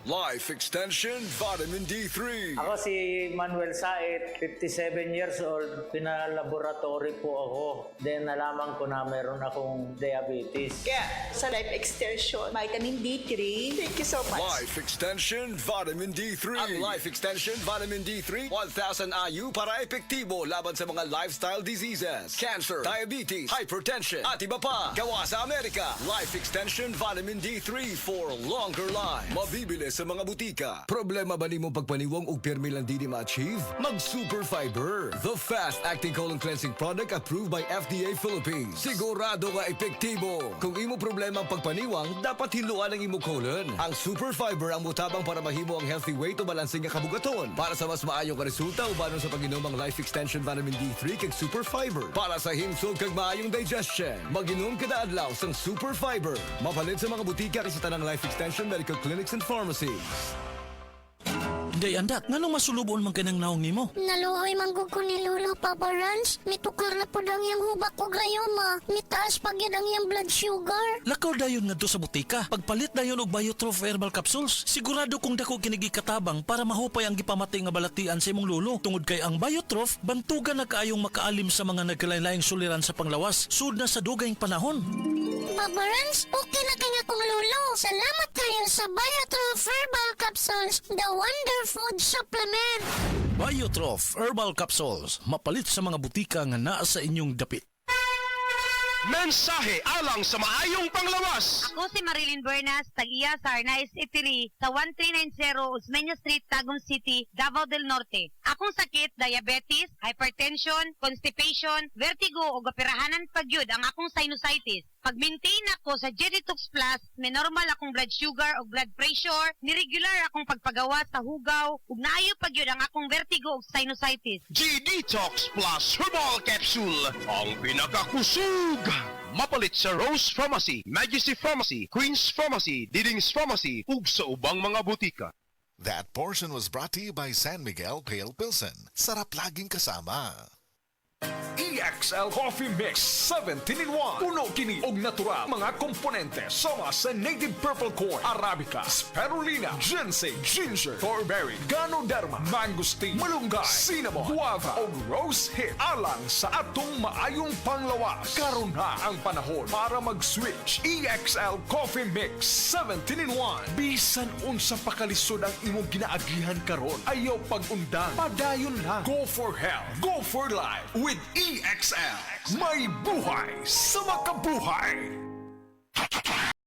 Life Extension Vitamin D3. Ako si Manuel Said, 57 years old. Pinalaboratory po ako. Then nalaman ko na meron akong diabetes. Kaya sa Life Extension, Vitamin D3, thank you so much. Life Extension Vitamin D3. Ang Life Extension Vitamin D3, 1,000 IU para epektibo laban sa mga lifestyle diseases, cancer, diabetes, hypertension, at iba pa. Gawa sa Amerika. Life Extension Vitamin D3 for longer life. Mabibili sa mga butika. Problema ba nimo pagpaniwang og pirmi lang di ma-achieve? Mag Super Fiber, the fast-acting colon cleansing product approved by FDA Philippines. Sigurado nga epektibo. Kung imo problema ang pagpaniwang, dapat hiluan ang imo colon. Ang Super Fiber ang mutabang para mahimo ang healthy weight o balansing nga kabugaton. Para sa mas maayong ka resulta ubanon sa pag-inom ang Life Extension Vitamin D3 kag Super Fiber. Para sa himsog kag maayong digestion, mag-inom kada adlaw sang Super Fiber. Mapalit sa mga butika kasi tanang Life Extension medical clinics and pharmacies. Day andak, nganong masulubon man kanang naong nimo? Naluoy manggug ko ni Lolo, Papa Rans. Mitukar na po ang iyang hubak ko gayoma. Mitaas pag yan ang iyang blood sugar. Lakaw dayon ngadto sa butika. Pagpalit dayon og Biotrof herbal capsules, sigurado kung dako kinigi katabang para mahupay ang gipamatay nga balatian sa imong lolo. Tungod kay ang Biotrof, bantugan na kaayong makaalim sa mga nagkalain-laing suliran sa panglawas, sud na sa dugayng panahon. Papa Rans, okay na kaya kong Lolo. Salamat kayo sa Biotrof Herbal Capsules, the Wonder Food Supplement. Biotrof herbal capsules, mapalit sa mga butika nga naa sa inyong dapit. Mensahe alang sa maayong panglawas. Ako si Marilyn Buenas, tag-iya sa Arnaiz Eatery sa 1390 Osmeña Street, Tagum City, Davao del Norte. Akong sakit, diabetes, hypertension, constipation, vertigo o gapirahanan pagyud ang akong sinusitis. Pag-maintain ako sa G-Detox Plus, may normal akong blood sugar o blood pressure, niregular akong pagpagawa sa hugaw, ug naayo pagyud ang akong vertigo o sinusitis. G-Detox Plus Herbal Capsule, ang pinakakusog. Mapalit sa Rose Pharmacy, Majesty Pharmacy, Queen's Pharmacy, Diding's Pharmacy, ug sa ubang mga butika. That portion was brought to you by San Miguel Pale Pilsen. Sarap laging kasama. EXL Coffee Mix 17-in-1. Puno kini og natural mga komponente sama sa native purple corn, arabica, spirulina, ginseng, ginger, thornberry, ganoderma, mangosteen, malunggay, cinnamon, guava o rose hip alang sa atong maayong panglawas. Karon na ang panahon para mag-switch. EXL Coffee Mix 17-in-1. Bisan unsa pakalisod ang imong ginaagihan karon, ayaw pag-undang, padayon lang. Go for health, go for life with EXL. May buhay sa makabuhay.